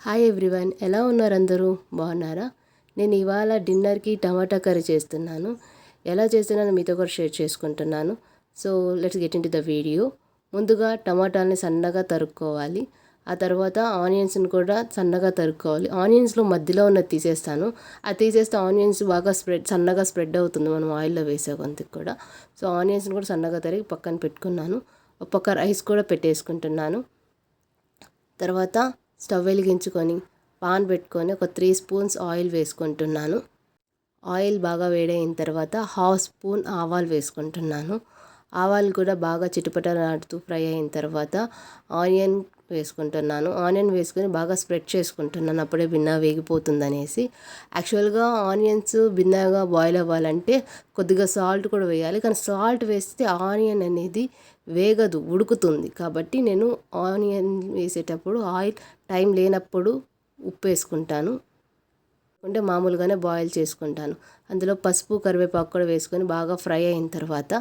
Hi everyone, ఎలా ఉన్నారు అందరూ? బాగున్నారా? నేను ఇవాళ డిన్నర్కి టమాటా కర్రీ చేస్తున్నాను. ఎలా చేస్తున్నానో మీతో కూడా షేర్ చేసుకుంటున్నాను. So let's get in to the video. ముందుగా టమాటాలని సన్నగా తరుక్కోవాలి. ఆ తర్వాత ఆనియన్స్ని కూడా సన్నగా తరుక్కోవాలి. ఆనియన్స్లో మధ్యలో ఉన్నది తీసేస్తాను. అది తీసేస్తే ఆనియన్స్ బాగా సన్నగా స్ప్రెడ్ అవుతుంది మనం ఆయిల్లో వేసే కొంతకి కూడా. సో ఆనియన్స్ని కూడా సన్నగా తరిగి పక్కన పెట్టుకున్నాను. ఒక పక్క రైస్ కూడా పెట్టేసుకుంటున్నాను. తర్వాత స్టవ్ వెలిగించుకొని పాన్ పెట్టుకొని ఒక 3 స్పూన్స్ ఆయిల్ వేసుకుంటున్నాను. ఆయిల్ బాగా వేడైన తర్వాత 1/2 స్పూన్ ఆవాలు వేసుకుంటున్నాను. ఆవాలు కూడా బాగా చిటపటలాడుతూ ఫ్రై అయిన తర్వాత ఆనియన్ వేసుకుంటున్నాను. ఆనియన్ వేసుకొని బాగా స్ప్రెడ్ చేసుకుంటున్నాను, అప్పుడే భిన్నగా వేగిపోతుంది అనేసి. యాక్చువల్గా ఆనియన్స్ భిన్నగా బాయిల్ అవ్వాలంటే కొద్దిగా సాల్ట్ కూడా వేయాలి, కానీ సాల్ట్ వేస్తే ఆనియన్ అనేది వేగదు, ఉడుకుతుంది. కాబట్టి నేను ఆనియన్ వేసేటప్పుడు ఆయిల్ టైం లేనప్పుడు ఉప్పు వేసుకుంటాను, అంటే మామూలుగానే బాయిల్ చేసుకుంటాను. అందులో పసుపు కరివేపాకు కూడా వేసుకొని బాగా ఫ్రై అయిన తర్వాత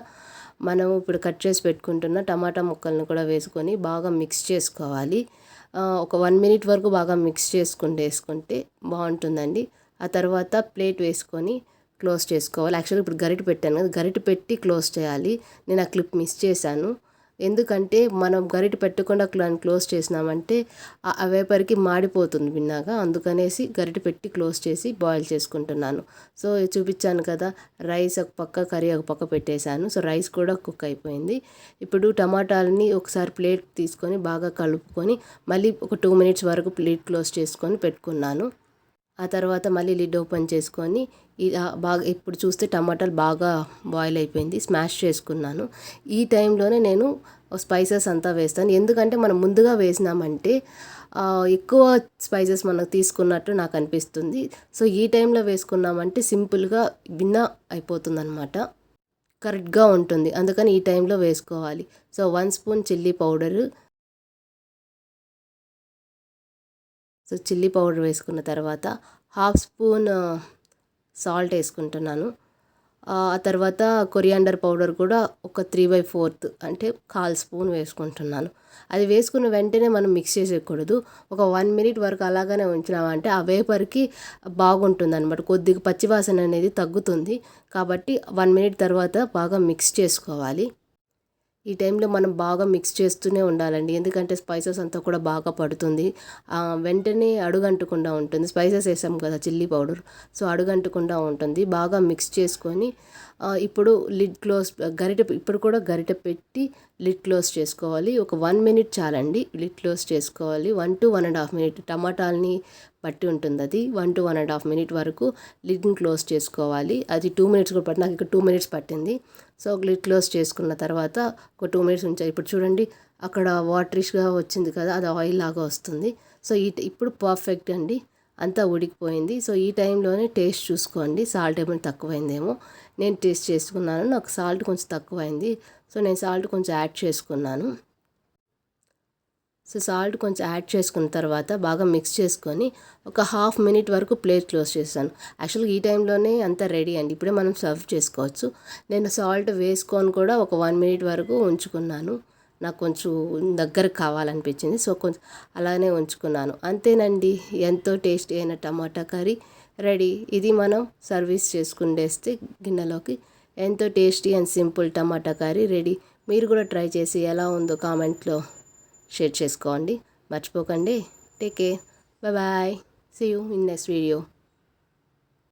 మనం ఇప్పుడు కట్ చేసి పెట్టుకుంటున్న టమాటా ముక్కలను కూడా వేసుకొని బాగా మిక్స్ చేసుకోవాలి. ఒక 1 మినిట్ వరకు బాగా మిక్స్ వేసుకుంటే బాగుంటుందండి. ఆ తర్వాత ప్లేట్ వేసుకొని క్లోజ్ చేసుకోవాలి. యాక్చువల్గా ఇప్పుడు గరిటె పెట్టాను కదా, గరిటె పెట్టి క్లోజ్ చేయాలి. నేను ఆ క్లిప్ మిస్ చేశాను. ఎందుకంటే మనం గరిటె పెట్టకుండా క్లోజ్ చేసినామంటే ఆ వేపర్కి మాడిపోతుంది భిన్నగా, అందుకనేసి గరిటె పెట్టి క్లోజ్ చేసి బాయిల్ చేసుకుంటున్నాను. సో చూపించాను కదా, రైస్ ఒక పక్క, కర్రీ ఒక పక్క పెట్టేశాను. సో రైస్ కూడా కుక్ అయిపోయింది. ఇప్పుడు టమాటాలని ఒకసారి ప్లేట్ తీసుకొని బాగా కలుపుకొని మళ్ళీ ఒక 2 మినిట్స్ వరకు ప్లేట్ క్లోజ్ చేసుకొని పెట్టుకున్నాను. ఆ తర్వాత మళ్ళీ లిడ్ ఓపెన్ చేసుకొని బాగా ఇప్పుడు చూస్తే టమాటాలు బాగా బాయిల్ అయిపోయింది, స్మాష్ చేసుకున్నాను. ఈ టైంలోనే నేను స్పైసెస్ అంతా వేస్తాను. ఎందుకంటే మనం ముందుగా వేసినామంటే ఎక్కువ స్పైసెస్ మనకు తీసుకున్నట్టు నాకు అనిపిస్తుంది. సో ఈ టైంలో వేసుకున్నామంటే సింపుల్గా భిన్న అయిపోతుంది అనమాట, కరెక్ట్గా ఉంటుంది. అందుకని ఈ టైంలో వేసుకోవాలి. So 1 spoon chilli powder, so chilli powder వేసుకున్న తర్వాత 1/2 స్పూన్ సాల్ట్ వేసుకుంటున్నాను. ఆ తర్వాత కొరియాండర్ పౌడర్ కూడా ఒక 3/4 అంటే 1/4 స్పూన్ వేసుకుంటున్నాను. అది వేసుకున్న వెంటనే మనం మిక్స్ చేసేయకూడదు. ఒక 1 మినిట్ వరకు అలాగనే ఉంచినామంటే ఆ వేపర్కి బాగుంటుంది అనమాట, కొద్దిగా పచ్చివాసన అనేది తగ్గుతుంది. కాబట్టి 1 మినిట్ తర్వాత బాగా మిక్స్ చేసుకోవాలి. ఈ టైంలో మనం బాగా మిక్స్ చేస్తూనే ఉండాలండి, ఎందుకంటే స్పైసెస్ అంతా కూడా బాగా పడుతుంది. వెంటనే అడుగంటకుండా ఉంటుంది. స్పైసెస్ వేసాం కదా చిల్లీ పౌడర్, సో అడుగంటకుండా ఉంటుంది. బాగా మిక్స్ చేసుకొని ఇప్పుడు లిడ్ క్లోజ్, ఇప్పుడు కూడా గరిటె పెట్టి లిడ్ క్లోజ్ చేసుకోవాలి. ఒక 1 మినిట్ చాలండి లిడ్ క్లోజ్ చేసుకోవాలి. 1 to 1.5 మినిట్, టమాటాలని బట్టి ఉంటుంది అది. 1 to 1.5 మినిట్ వరకు లిడ్ని క్లోజ్ చేసుకోవాలి. అది 2 మినిట్స్ కూడా పట్టింది, నాకు ఇక్కడ 2 మినిట్స్ పట్టింది. సో లిడ్ క్లోజ్ చేసుకున్న తర్వాత ఒక 2 మినిట్స్ ఉంచాలి. ఇప్పుడు చూడండి, అక్కడ వాటరిష్గా వచ్చింది కదా, అది ఆయిల్ లాగా వస్తుంది. సో ఇప్పుడు పర్ఫెక్ట్ అండి, అంతా ఉడికిపోయింది. సో ఈ టైంలోనే టేస్ట్ చూసుకోండి, సాల్ట్ ఏమైనా తక్కువైందేమో. నేను టేస్ట్ చేసుకున్నాను, నాకు సాల్ట్ కొంచెం తక్కువైంది. సో నేను సాల్ట్ కొంచెం యాడ్ చేసుకున్నాను. సో సాల్ట్ కొంచెం యాడ్ చేసుకున్న తర్వాత బాగా మిక్స్ చేసుకొని ఒక 1/2 మినిట్ వరకు ప్లేట్ క్లోజ్ చేశాను. యాక్చువల్గా ఈ టైంలోనే అంతా రెడీ అండి, ఇప్పుడే మనం సర్వ్ చేసుకోవచ్చు. నేను సాల్ట్ వేసుకొని కూడా ఒక 1 మినిట్ వరకు ఉంచుకున్నాను, నాకు కొంచెం దగ్గరకు కావాలనిపించింది. సో కొంచెం అలానే ఉంచుకున్నాను. అంతేనండి, ఎంతో టేస్టీ అయిన టమాటా కర్రీ రెడీ. ఇది మనం సర్వీస్ చేసుకుండేస్తే గిన్నెలోకి ఎంతో tasty and simple tomato curry ready. మీరు కూడా ట్రై చేసి ఎలా ఉందో కామెంట్లో షేర్ చేసుకోండి, మర్చిపోకండి. Take care, bye bye, see you in next video.